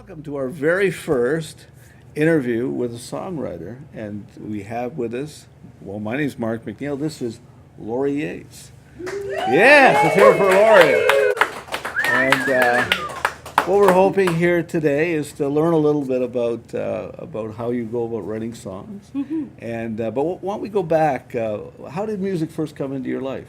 Welcome to our very first interview with a songwriter, and we have with us, well, my name is Mark McNeil. This is Lori Yates. Yes, let's hear it for Lori. And what we're hoping here today is to learn a little bit about how you go about writing songs. And but why don't we go back? How did music first come into your life?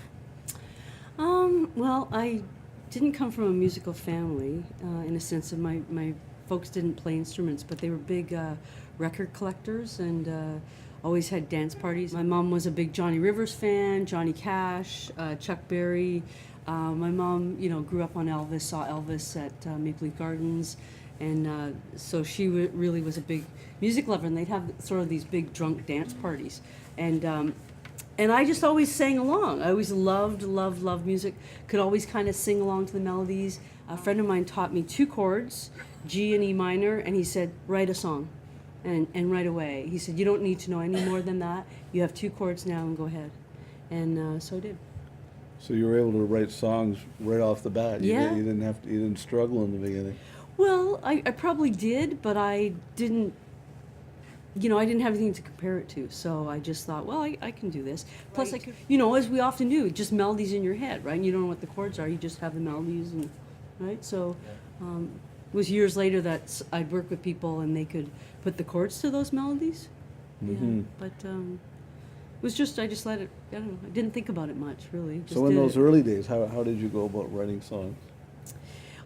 Well, I didn't come from a musical family in a sense of my folks didn't play instruments, but they were big record collectors and always had dance parties. My mom was a big Johnny Rivers fan, Johnny Cash, Chuck Berry. My mom, grew up on Elvis, saw Elvis at Maple Leaf Gardens, and so she really was a big music lover, and they'd have sort of these big drunk dance parties. And I just always sang along. I always loved music, could always kind of sing along to the melodies. A friend of mine taught me 2 chords, G and E minor, and he said, write a song, and right away. He said, you don't need to know any more than that. You have 2 chords now, and go ahead. And so I did. So you were able to write songs right off the bat. Yeah. You didn't struggle in the beginning. Well, I probably did, but I didn't. I didn't have anything to compare it to, so I just thought, well, I can do this. Plus, Right. as we often do, just melodies in your head, right? And you don't know what the chords are, you just have the melodies, and right? So it was years later that I'd work with people and they could put the chords to those melodies. Mm-hmm. Yeah, but it was just, I just let it, I don't know, I didn't think about it much, really. Just So in did those it. early days, how did you go about writing songs?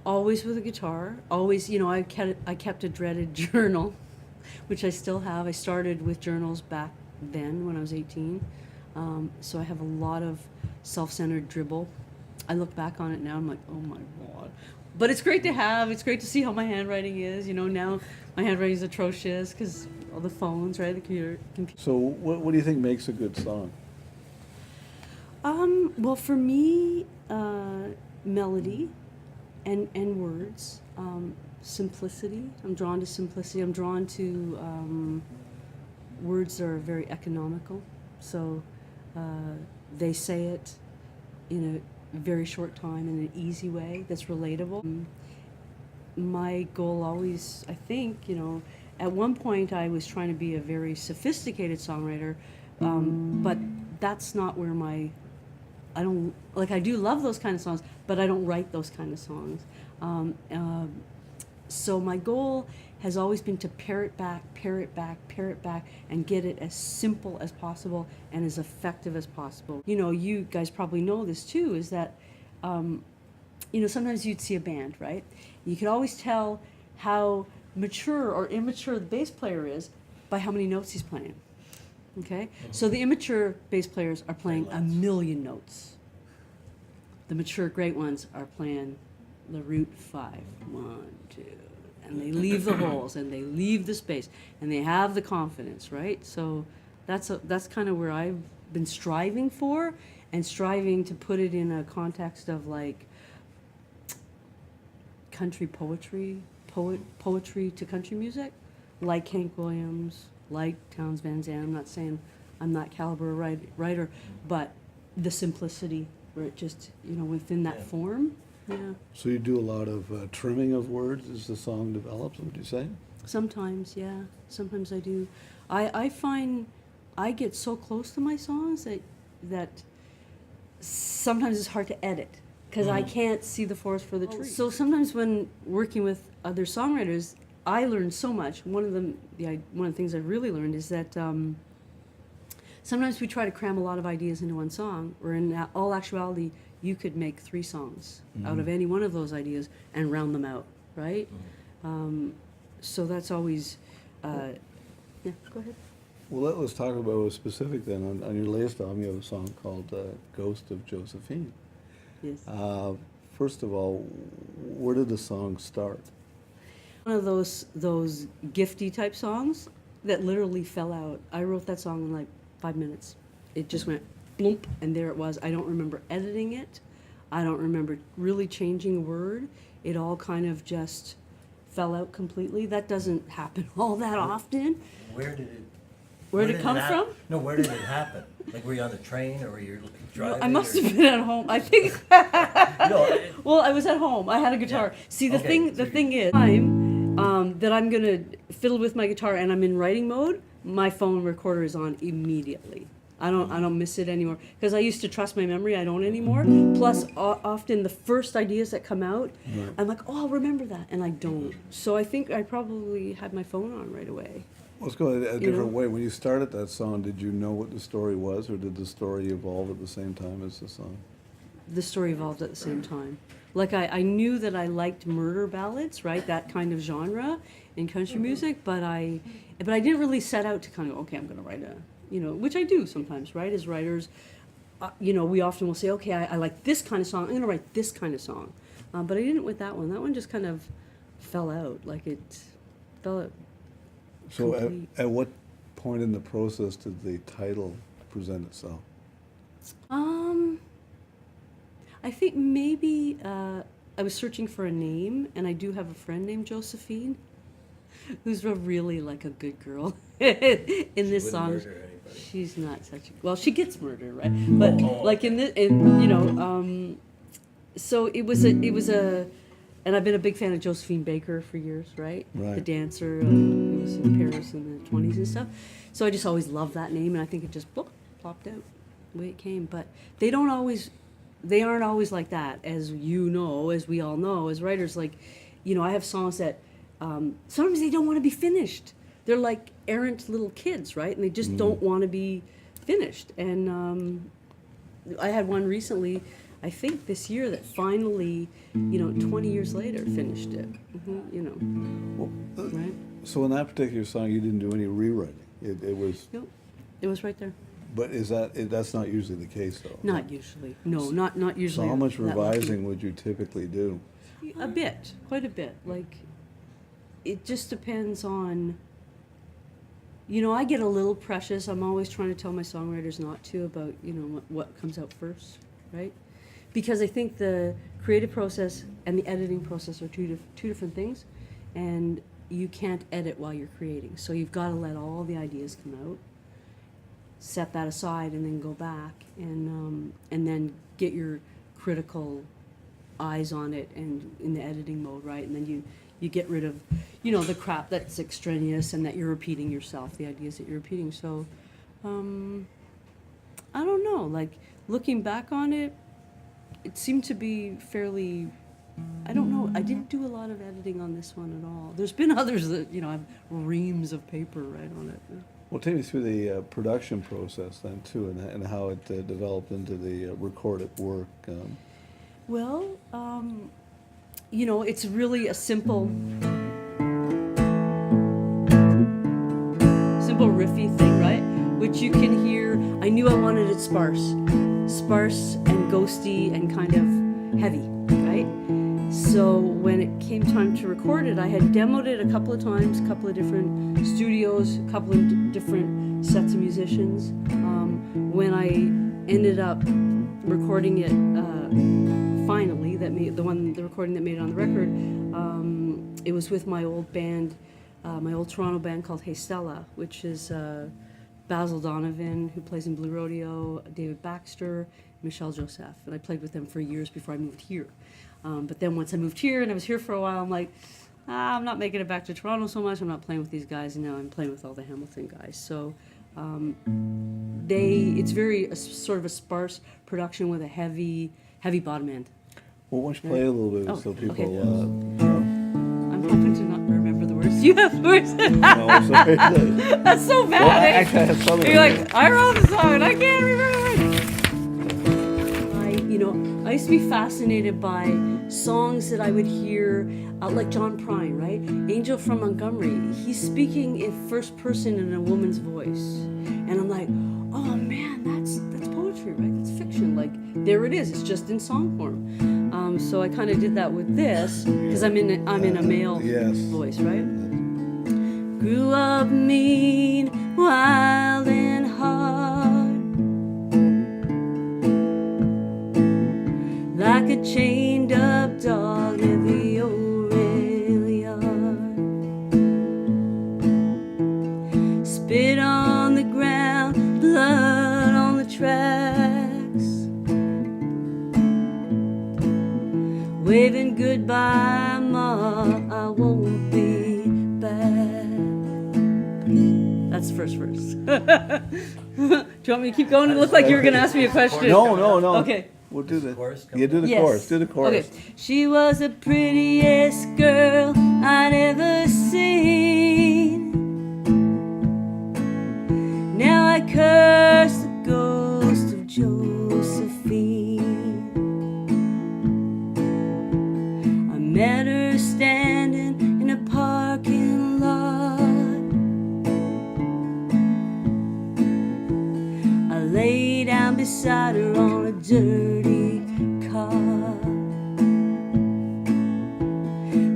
Always with a guitar. Always, I kept a dreaded journal, which I still have. I started with journals back then when I was 18. So I have a lot of self-centered dribble. I look back on it now, I'm like, oh my God. But it's great to have. It's great to see how my handwriting is. Now my handwriting is atrocious because all the phones, right? The computer. So what do you think makes a good song? Well, for me, melody and words. Simplicity. I'm drawn to simplicity. I'm drawn to words that are very economical. So they say it in a very short time in an easy way that's relatable. My goal always, I think, at one point I was trying to be a very sophisticated songwriter, but that's not where I do love those kind of songs, but I don't write those kind of songs. So my goal has always been to pare it back, and get it as simple as possible and as effective as possible. You guys probably know this too, is that, sometimes you'd see a band, right? You could always tell how mature or immature the bass player is by how many notes he's playing, okay? So the immature bass players are playing a million notes. The mature great ones are playing the root 5, 1, 2, and they leave the holes and they leave the space and they have the confidence, right? So that's kind of where I've been striving for, and striving to put it in a context of like country poetry to country music, like Hank Williams, like Townes Van Zandt. I'm not saying I'm that caliber writer, but the simplicity where it just, within that form. Yeah. So you do a lot of trimming of words as the song develops, would you say? Sometimes, yeah. Sometimes I do. I find I get so close to my songs that sometimes it's hard to edit because I can't see the forest for the trees. So sometimes when working with other songwriters, I learned so much. One of the things I really learned is that sometimes we try to cram a lot of ideas into one song, or in all actuality, you could make 3 songs out of any one of those ideas and round them out, right? So that's always, yeah, go ahead. Well, let's talk about specific then. On your latest album, you have a song called Ghost of Josephine. Yes. First of all, where did the song start? One of those gifty type songs that literally fell out. I wrote that song in like 5 minutes. It just went bloomp, and there it was. I don't remember editing it. I don't remember really changing a word. It all kind of just fell out completely. That doesn't happen all that often. Where did it? Where did it come from? No, where did it happen? Like, were you on the train or were you driving? I must have been at home. I think. No, Well, I was at home. I had a guitar. Yeah. See, the Okay, thing is, that I'm gonna fiddle with my guitar and I'm in writing mode, my phone recorder is on immediately. I don't miss it anymore because I used to trust my memory. I don't anymore. Plus, often the first ideas that come out, I'm like, oh, I'll remember that, and I don't. So I think I probably had my phone on right away. Let's go a You different know? way. When you started that song, did you know what the story was, or did the story evolve at the same time as the song? The story evolved at the same time. Like I knew that I liked murder ballads, right? That kind of genre in country music, but I didn't really set out to kind of, okay, I'm going to write a, which I do sometimes, right? As writers, we often will say, okay, I like this kind of song. I'm going to write this kind of song. But I didn't with that one. That one just kind of fell out. Like it fell out. So Complete. at what point in the process did the title present itself? I think maybe I was searching for a name, and I do have a friend named Josephine, who's really like a good girl in this song. Wouldn't murder anybody. She's not such a well. She gets murdered, right? But like so it was a, and I've been a big fan of Josephine Baker for years, right? Right. The dancer who was in Paris in the 20s and stuff. So I just always loved that name, and I think it just plopped out the way it came. But they aren't always like that, as as we all know, as writers. Like, I have songs that sometimes they don't want to be finished. They're like errant little kids, right? And they just don't want to be finished. And I had one recently, I think this year, that finally, 20 years later, finished it. Well, Right? so in that particular song, you didn't do any rewriting. It was, Nope. It was right there. but that's not usually the case, though. Not usually. No, not So usually. how much that lucky. revising would you typically do? A bit, quite a bit. Like, it just depends on. I get a little precious. I'm always trying to tell my songwriters not to about what comes out first, right? Because I think the creative process and the editing process are two different things, and you can't edit while you're creating. So you've got to let all the ideas come out, set that aside, and then go back and then get your critical eyes on it and in the editing mode, right? And then you get rid of the crap that's extraneous and that you're repeating yourself, the ideas that you're repeating. So I don't know, like looking back on it, it seemed to be fairly, I don't know, I didn't do a lot of editing on this one at all. There's been others that have reams of paper right on it. Well, take me through the production process then, too, and how it developed into the recorded work. Well, it's really a simple riffy thing, right? Which you can hear. I knew I wanted it sparse and ghosty and kind of heavy, right? So when it came time to record it, I had demoed it a couple of times, a couple of different studios, a couple of different sets of musicians. When I ended up recording it finally, the recording that made it on the record, it was with my old band, my old Toronto band called Hey Stella, which is Basil Donovan, who plays in Blue Rodeo, David Baxter, Michelle Joseph, and I played with them for years before I moved here. But then once I moved here, and I was here for a while, I'm like, I'm not making it back to Toronto so much. I'm not playing with these guys, and now I'm playing with all the Hamilton guys. So it's very sort of a sparse production with a heavy bottom end. Well, why don't you play a little bit Oh, so people, okay. you know. I'm hoping to not remember the words. You have the words. No, sorry. That's so bad. Well, I eh? actually have something. You're like, I wrote the song and I can't remember the words. I used to be fascinated by songs that I would hear, like John Prine, right? Angel from Montgomery. He's speaking in first person in a woman's voice, and I'm like, oh man, that's poetry, right? That's fiction. Like there it is. It's just in song form. So I kind of did that with this because I'm in a male Yes. voice, right? Grew up mean, wild and hard, like a chained up dog in the old rail yard. Spit on the ground, blood on the tracks, waving goodbye, Ma, I won't be That's the first verse. Do you want me to keep going? It looked like you were going to ask me a question. No, no, no. Okay. We'll do the Chorus, You do the Yes. chorus. Do the chorus. Okay. She was the prettiest girl I'd ever seen. Now I curse the ghost of Josephine. I met her standing in a parking lot. I lay down beside her on a dirty cot.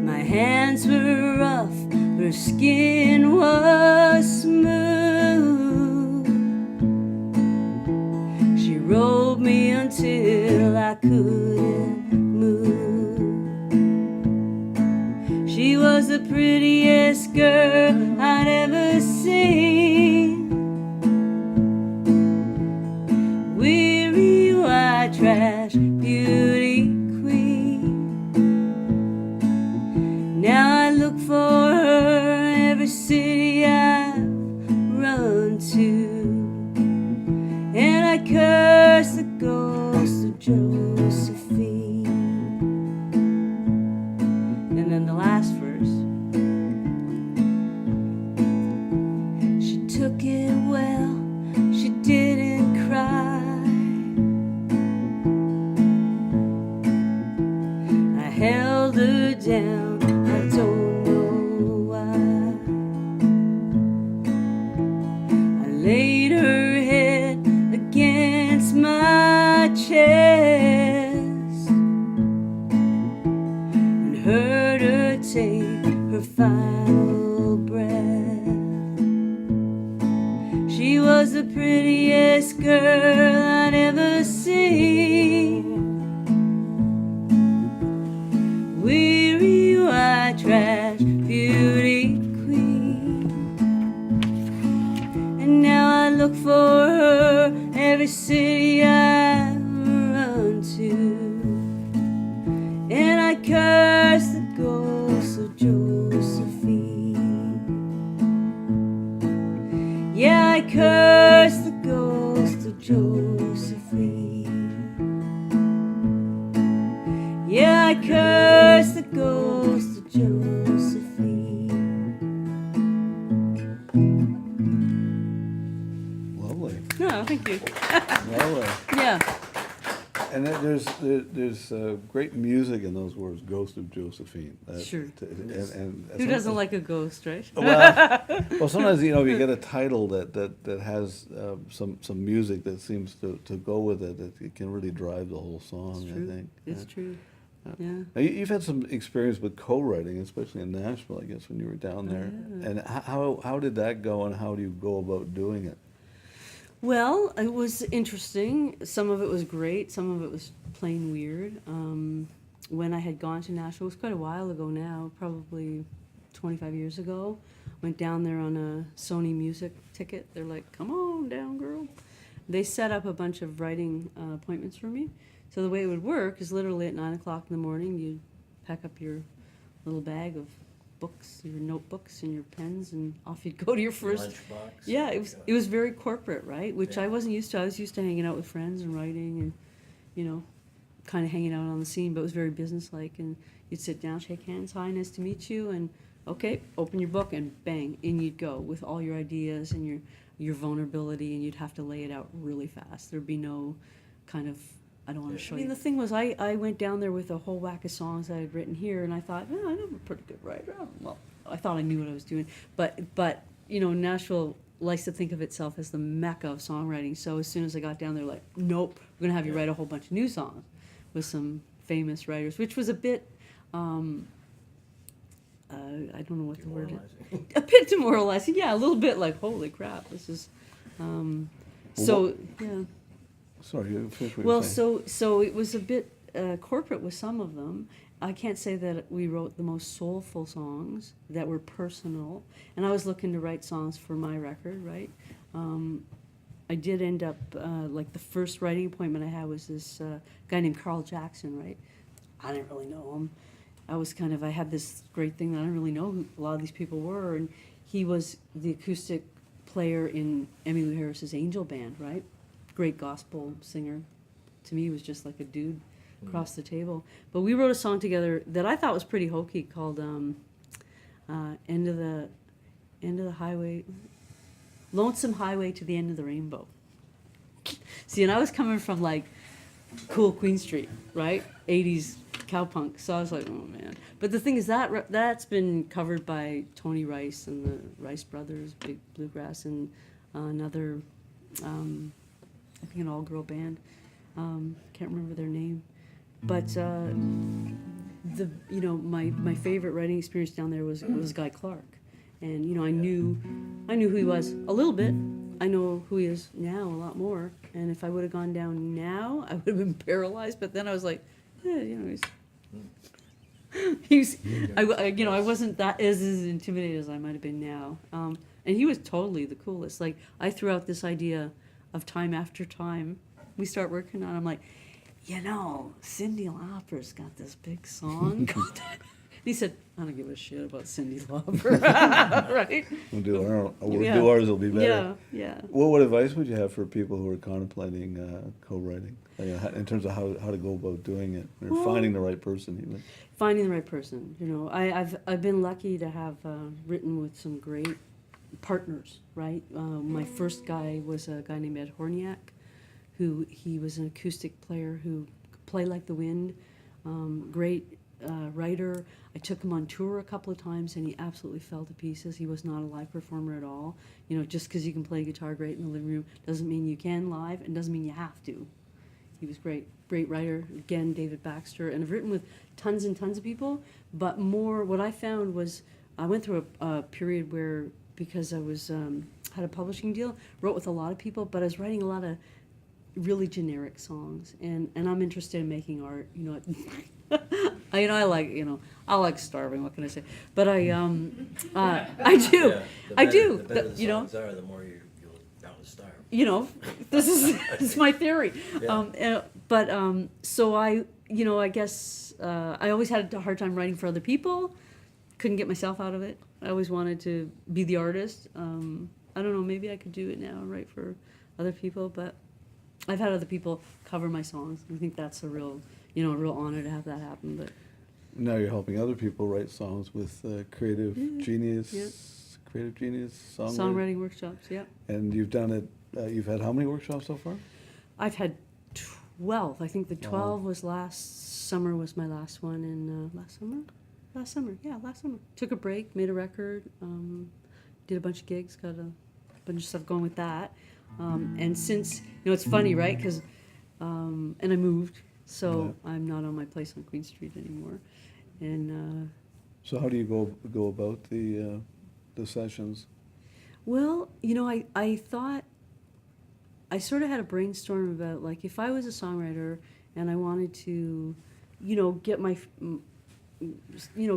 My hands were rough, her skin was smooth. She rolled me until I couldn't move. She was the prettiest girl I'd ever seen. Weary white trash beauty queen. Now I look for her in every city I've run to, and I curse the ghost of Josephine. And then the last verse. She took it well, she didn't cry. I held her down, I don't know why. I laid her head against my chest and heard her take her final breath. She was the prettiest girl I'd ever seen. Weary white trash beauty queen. And now I look for her every city I run to, and I curse the ghost of Josephine. Yeah, I curse the ghost of Josephine. Yeah, I curse the ghost of Josephine. Lovely. No, thank you. Lovely. Yeah. And then there's great music in those words, "Ghost of Josephine." Sure. And Who doesn't like a ghost, right? Well, sometimes you get a title that has some music that seems to go with it. It can really drive the whole song. It's I true. think. It's true. Yeah. Now, you've had some experience with co-writing, especially in Nashville, I guess, when you were down there. Yeah. And how did that go, and how do you go about doing it? Well, it was interesting. Some of it was great. Some of it was plain weird. When I had gone to Nashville, it was quite a while ago now, probably 25 years ago. Went down there on a Sony Music ticket. They're like, "Come on down, girl." They set up a bunch of writing appointments for me. So the way it would work is literally at 9 o'clock in the morning, you'd pack up your little bag of books, your notebooks and your pens, and off you'd go to your first. Lunchbox. Yeah, it was very corporate, right? Which Yeah. I wasn't used to. I was used to hanging out with friends and writing and, kind of hanging out on the scene, but it was very businesslike. And you'd sit down, shake hands, "Hi, nice to meet you," and okay, open your book, and bang, in you'd go with all your ideas and your vulnerability, and you'd have to lay it out really fast. There'd be no kind of, I don't want to show you. The thing was, I went down there with a whole whack of songs I had written here, and I thought, I'm a pretty good writer. Well, I thought I knew what I was doing, but Nashville likes to think of itself as the mecca of songwriting. So as soon as I got down there, like, nope, we're gonna have you write a whole bunch of new songs with some famous writers, which was a bit, I don't know what the word is. A bit demoralizing, yeah, a little bit like, holy crap, this is, so, yeah. Sorry, you finish what you Well, were saying. so it was a bit corporate with some of them. I can't say that we wrote the most soulful songs that were personal, and I was looking to write songs for my record, right? I did end up, like the first writing appointment I had was this guy named Carl Jackson, right? I didn't really know him. I had this great thing that I didn't really know who a lot of these people were, and he was the acoustic player in Emmylou Harris's Angel Band, right? Great gospel singer. To me, he was just like a dude across the table. But we wrote a song together that I thought was pretty hokey called "End of the Highway, Lonesome Highway to the End of the Rainbow." See, and I was coming from like cool Queen Street, right? 80s cowpunk. So I was like, oh man. But the thing is that's been covered by Tony Rice and the Rice Brothers, big bluegrass, and another, I think an all-girl band. Can't remember their name. But my favorite writing experience down there was Guy Clark. And I knew who he was a little bit. I know who he is now a lot more. And if I would have gone down now, I would have been paralyzed. But then I was like, I wasn't that as intimidated as I might have been now. And he was totally the coolest. Like, I threw out this idea of time after time. We start working on it. I'm like, Cyndi Lauper's got this big song called that. He said, I don't give a shit about Cyndi Lauper. Right? We'll do ours will be better. Yeah. What advice would you have for people who are contemplating co-writing, in terms of how to go about doing it, or finding the right person even? Finding the right person. I've been lucky to have written with some great partners, right? My first guy was a guy named Ed Horniak, he was an acoustic player who could play like the wind, great writer. I took him on tour a couple of times, and he absolutely fell to pieces. He was not a live performer at all. Just because you can play guitar great in the living room doesn't mean you can live, and doesn't mean you have to. He was great writer. Again, David Baxter, and I've written with tons and tons of people. But more, what I found was I went through a period where, because I was had a publishing deal, wrote with a lot of people, but I was writing a lot of really generic songs, and I'm interested in making art. I like starving. What can I say? But I do. Yeah, I do. The better the songs are, the more you'll bound to starve. This is my theory. Yeah. So I guess I always had a hard time writing for other people. Couldn't get myself out of it. I always wanted to be the artist. I don't know. Maybe I could do it now, write for other people. But I've had other people cover my songs. I think that's a real honor to have that happen. But Now you're helping other people write songs with Creative Genius. Yeah. Creative Genius songwriting workshops. Yeah. And you've done it. You've had how many workshops so far? I've had 12. I think the 12 was last summer was my last one, and last summer. Took a break, made a record, did a bunch of gigs, got a bunch of stuff going with that. And since, it's funny, right? Because, and I moved, so I'm not on my place on Queen Street anymore. And so how do you go about the sessions? well, I thought, I sort of had a brainstorm about, like, if I was a songwriter and I wanted to, get my,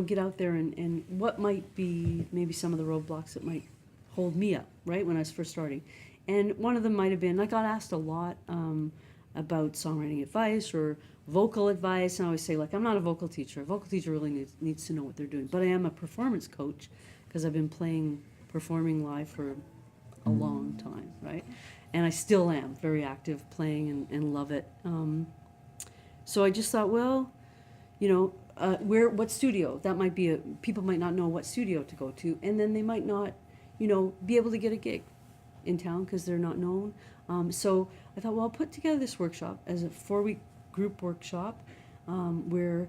get out there and what might be maybe some of the roadblocks that might hold me up, right, when I was first starting. And one of them might have been, I got asked a lot about songwriting advice or vocal advice, and I always say, like, I'm not a vocal teacher. A vocal teacher really needs to know what they're doing. But I am a performance coach because I've been performing live for a long time, right? And I still am very active playing and love it. So I just thought, well, what studio? That might be people might not know what studio to go to, and then they might not, be able to get a gig in town because they're not known. So I thought, well, I'll put together this workshop as a 4-week group workshop where,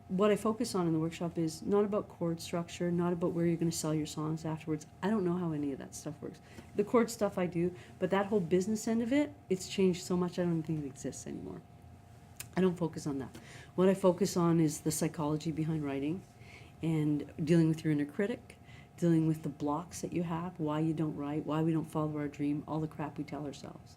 what I focus on in the workshop is not about chord structure, not about where you're going to sell your songs afterwards. I don't know how any of that stuff works. The chord stuff I do, but that whole business end of it, it's changed so much I don't think it exists anymore. I don't focus on that. What I focus on is the psychology behind writing and dealing with your inner critic, dealing with the blocks that you have, why you don't write, why we don't follow our dream, all the crap we tell ourselves.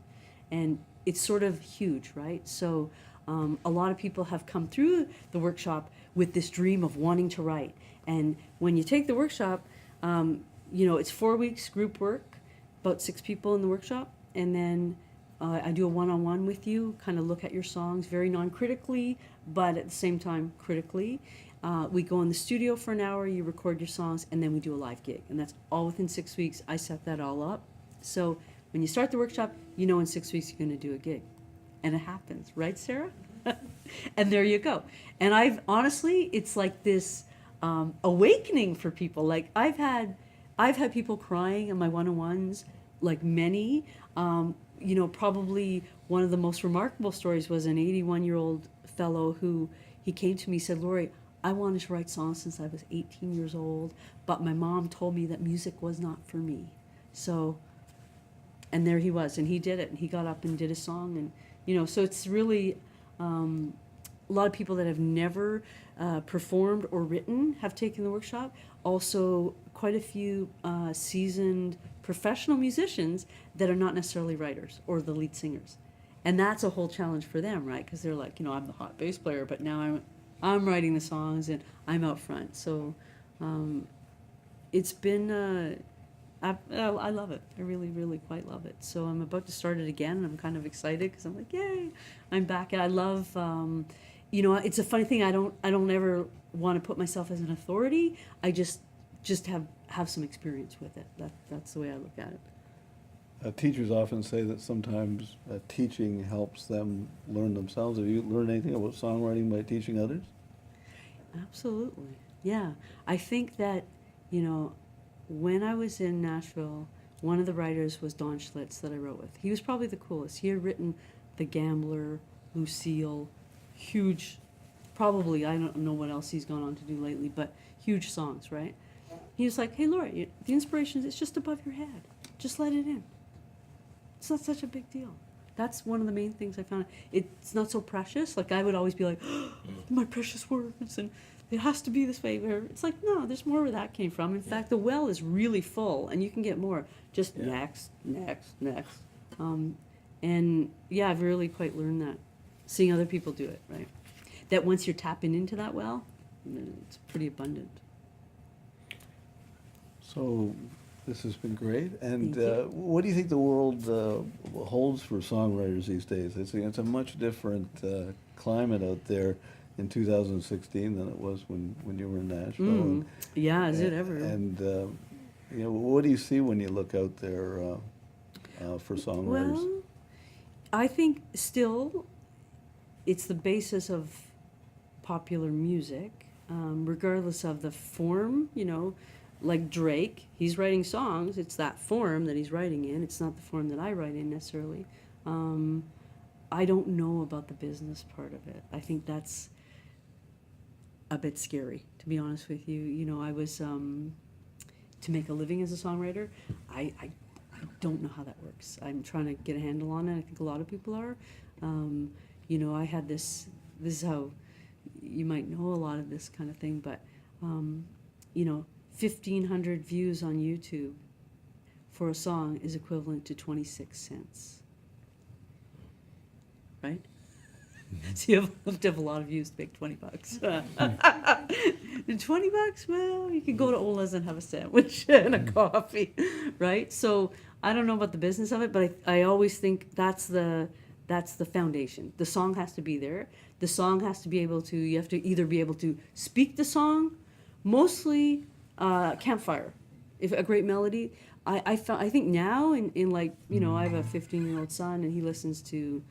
And it's sort of huge, right? So a lot of people have come through the workshop with this dream of wanting to write. And when you take the workshop, it's 4 weeks group work, about 6 people in the workshop, and then I do a one-on-one with you, kind of look at your songs very non-critically, but at the same time critically. We go in the studio for an hour, you record your songs, and then we do a live gig. And that's all within 6 weeks. I set that all up. So when you start the workshop, you know in 6 weeks you're going to do a gig. And it happens, right, Sarah? And there you go. And I've honestly, it's like this awakening for people. Like I've had people crying in my one-on-ones, like many. You know, probably one of the most remarkable stories was an 81-year-old fellow who he came to me and said, Lori, I wanted to write songs since I was 18 years old, but my mom told me that music was not for me. So, and there he was, and he did it, and he got up and did a song, and you know, so it's really a lot of people that have never performed or written have taken the workshop. Also, quite a few seasoned professional musicians that are not necessarily writers or the lead singers. And that's a whole challenge for them, right? Because they're like, you know, I'm the hot bass player, but now I'm writing the songs and I'm out front. So it's been, I love it. I really, really quite love it. So I'm about to start it again, and I'm kind of excited because I'm like, yay, I'm back. I love, you know, it's a funny thing. I don't ever want to put myself as an authority. I just have some experience with it. That's the way I look at it. Teachers often say that sometimes teaching helps them learn themselves. Have you learned anything about songwriting by teaching others? Absolutely. Yeah. I think that, you know, when I was in Nashville, one of the writers was Don Schlitz that I wrote with. He was probably the coolest. He had written The Gambler, Lucille, huge, probably, I don't know what else he's gone on to do lately, but huge songs, right? He was like, hey, Laura, the inspiration is just above your head. Just let it in. It's not such a big deal. That's one of the main things I found. It's not so precious. Like I would always be like, oh, my precious words, and it has to be this way. It's like, no, there's more where that came from. In fact, the well is really full, and you can get more. Just next. And yeah, I've really quite learned that, seeing other people do it, right? That once you're tapping into that well, it's pretty abundant. So this has been great. And Thank you. what do you think the world holds for songwriters these days? It's a much different climate out there in 2016 than it was when you were in Nashville. Yeah, is it ever? And you know, what do you see when you look out there for songwriters? Well, I think still it's the basis of popular music, regardless of the form, you know. Like Drake, he's writing songs. It's that form that he's writing in. It's not the form that I write in necessarily. I don't know about the business part of it. I think that's a bit scary, to be honest with you. You know, I was, to make a living as a songwriter, I don't know how that works. I'm trying to get a handle on it. I think a lot of people are. You know, I had this is how you might know a lot of this kind of thing, but, you know, 1,500 views on YouTube for a song is equivalent to 26 cents. Right? So you have to have a lot of views to make $20. $20? Well, you can go to Ola's and have a sandwich and a coffee, right? So I don't know about the business of it, but I always think that's the foundation. The song has to be there. The song has to be able to, you have to either be able to speak the song, mostly campfire, if a great melody. I think now in like, you know, I have a 15-year-old son and he listens to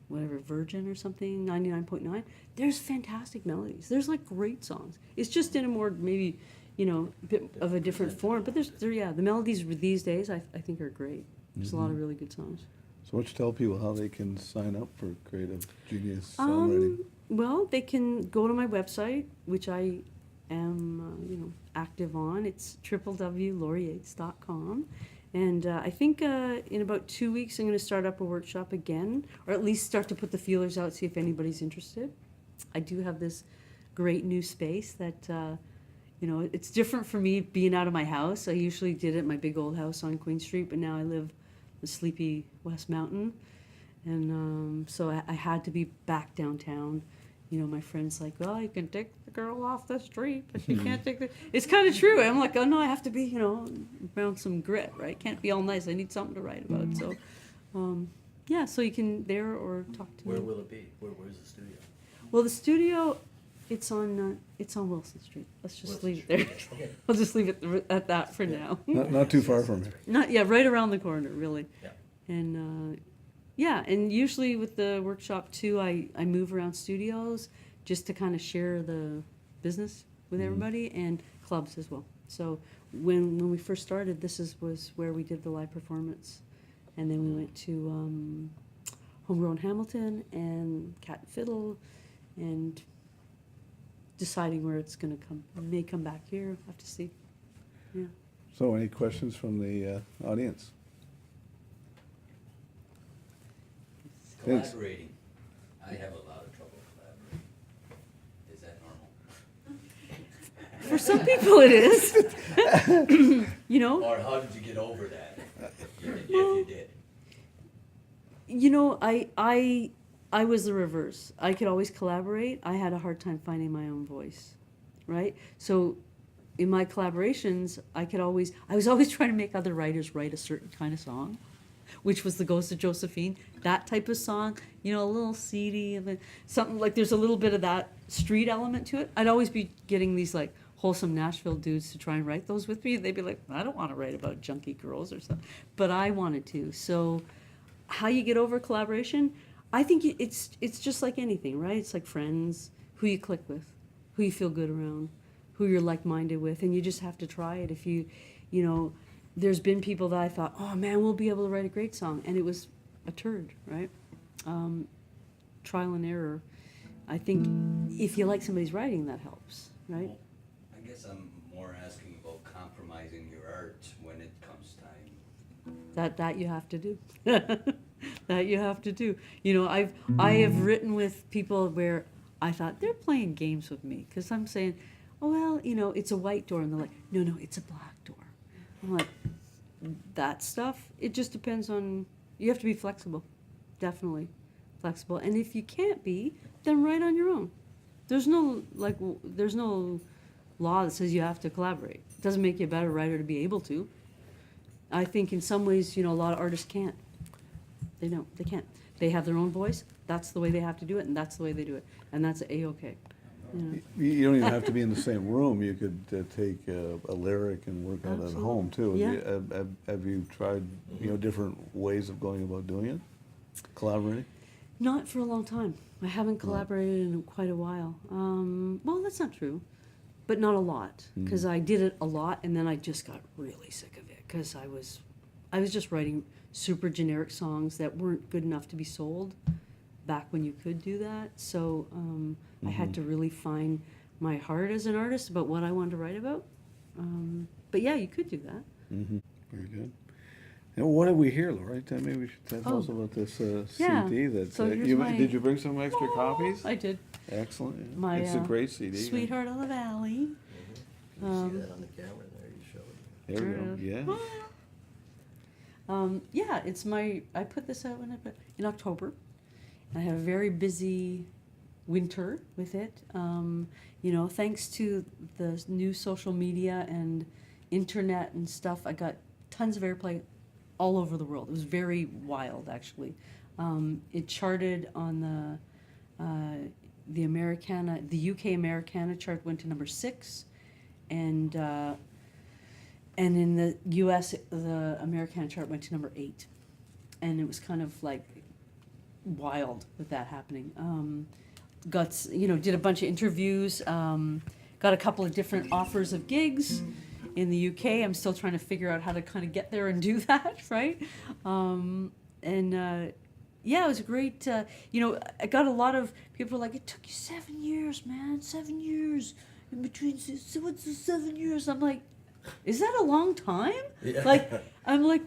whatever, Virgin or something, 99.9. There's fantastic melodies. There's like great songs. It's just in a more maybe, you know, bit of a different form. But the melodies these days I think are great. There's a lot of really good songs. So why don't you tell people how they can sign up for Creative Genius Songwriting? Well, they can go to my website, which I am, you know, active on. It's www.laurieyates.com. And I think in about 2 weeks I'm going to start up a workshop again, or at least start to put the feelers out, see if anybody's interested. I do have this great new space that, you know, it's different for me being out of my house. I usually did it at my big old house on Queen Street, but now I live the sleepy West Mountain. And so I had to be back downtown. You know, my friend's like, well, you can take the girl off the street, but you can't take the... It's kind of true. I'm like, oh, no, I have to be, you know, around some grit, right? Can't be all nice. I need something to write about. So, yeah, so you can there or talk to me. Where will it be? Where's the studio? Well, the studio It's on Wilson Street. Let's just Wilson leave it there. Street, okay. I'll just leave it at that for now. Not too far from here. Right around the corner, really. Yeah. And yeah, and usually with the workshop too, I move around studios just to kind of share the business with everybody, and clubs as well. So when we first started, was where we did the live performance, and then we went to Homegrown Hamilton and Cat and Fiddle, and deciding where it's going to come. May come back here. We'll have to see. Yeah. So any questions from the audience? Thanks. Collaborating. I have a lot of trouble collaborating. Is that normal? For some people it is. You know? Or how did you get over that? If you did. You know, I was the reverse. I could always collaborate. I had a hard time finding my own voice, right? So in my collaborations, I was always trying to make other writers write a certain kind of song, which was The Ghost of Josephine, that type of song, you know, a little seedy, and something like there's a little bit of that street element to it. I'd always be getting these like wholesome Nashville dudes to try and write those with me. They'd be like, I don't want to write about junkie girls or something, but I wanted to. So how you get over collaboration, I think it's just like anything, right? It's like friends, who you click with, who you feel good around, who you're like-minded with, and you just have to try it. If you know, there's been people that I thought, oh man, we'll be able to write a great song, and it was a turd, right? Trial and error. I think if you like somebody's writing, that helps, right? Well, I guess I'm more asking about compromising your art when it comes time. That you have to do. That you have to do. You know, I have written with people where I thought they're playing games with me because I'm saying, oh well, you know, it's a white door, and they're like, no, it's a black door. I'm like, that stuff. It just depends on. You have to be flexible, definitely flexible. And if you can't be, then write on your own. There's no law that says you have to collaborate. It doesn't make you a better writer to be able to. I think in some ways, you know, a lot of artists can't. They don't. They can't. They have their own voice. That's the way they have to do it, and that's the way they do it, and that's A-okay. You know? You don't even have to be in the same room. You could take a lyric and work on it at Absolutely. home too. Yeah. Have you tried, you know, different ways of going about doing it? Collaborating? Not for a long time. I haven't collaborated in quite a while. Well, that's not true, but not a lot, because I did it a lot, and then I just got really sick of it because I was just writing super generic songs that weren't good enough to be sold back when you could do that. So I had to really find my heart as an artist about what I wanted to write about. But yeah, you could do that. Mm-hmm. Very good. And what did we hear, Lori? Maybe we should tell us about this Yeah. CD. That So here's did you bring some extra copies? I did. Excellent. It's a My great CD. Sweetheart of the Valley. Can you see that on the camera there you showed? There we go. Yeah. Yeah, I put this out in October. I have a very busy winter with it. You know, thanks to the new social media and internet and stuff, I got tons of airplay all over the world. It was very wild, actually. It charted on the UK Americana chart went to number 6, and in the U.S. the Americana chart went to number 8, and it was kind of like wild with that happening. Did a bunch of interviews, got a couple of different offers of gigs in the UK. I'm still trying to figure out how to kind of get there and do that, right? Yeah, it was a great, I got a lot of people like, it took you 7 years, man, 7 years in between, so what's the 7 years? I'm like, is that a long time? Yeah. Like, I'm like,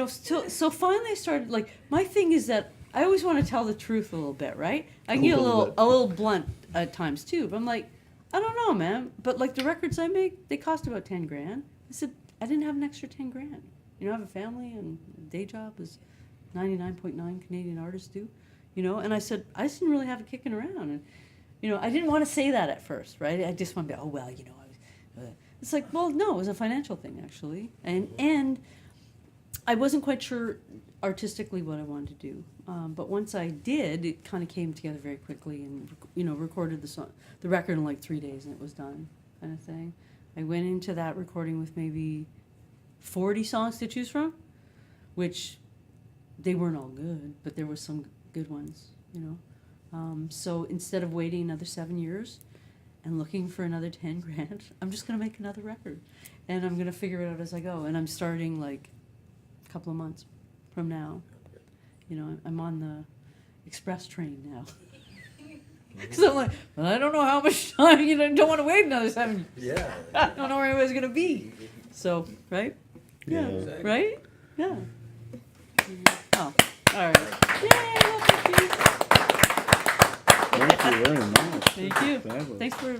so finally I started, like, my thing is that I always want to tell the truth a little bit, right? I can get a little blunt at times too, but I'm like, I don't know, man. But like the records I make, they cost about 10 grand. I said, I didn't have an extra 10 grand. I have a family and a day job as 99.9 Canadian artists do, and I said, I just didn't really have it kicking around. And, I didn't want to say that at first, right? I just wanted to be, oh, well, it's like, well, no, it was a financial thing, actually. And I wasn't quite sure artistically what I wanted to do, but once I did, it kind of came together very quickly, and recorded the record in like 3 days, and it was done, kind of thing. I went into that recording with maybe 40 songs to choose from, which they weren't all good, but there were some good ones, So instead of waiting another 7 years and looking for another 10 grand, I'm just gonna make another record, and I'm gonna figure it out as I go. And I'm starting like a couple of months from now. I'm on the express train now. Because I'm like, well, I don't know how much time. Don't want to wait another 7 years. Yeah. I don't know where anybody's gonna be. So, right? Yeah. Yeah. Right? Yeah. Oh, all right. Yay! Well, thank you. Thank you very much. Thank you. Fabulous. Thanks for.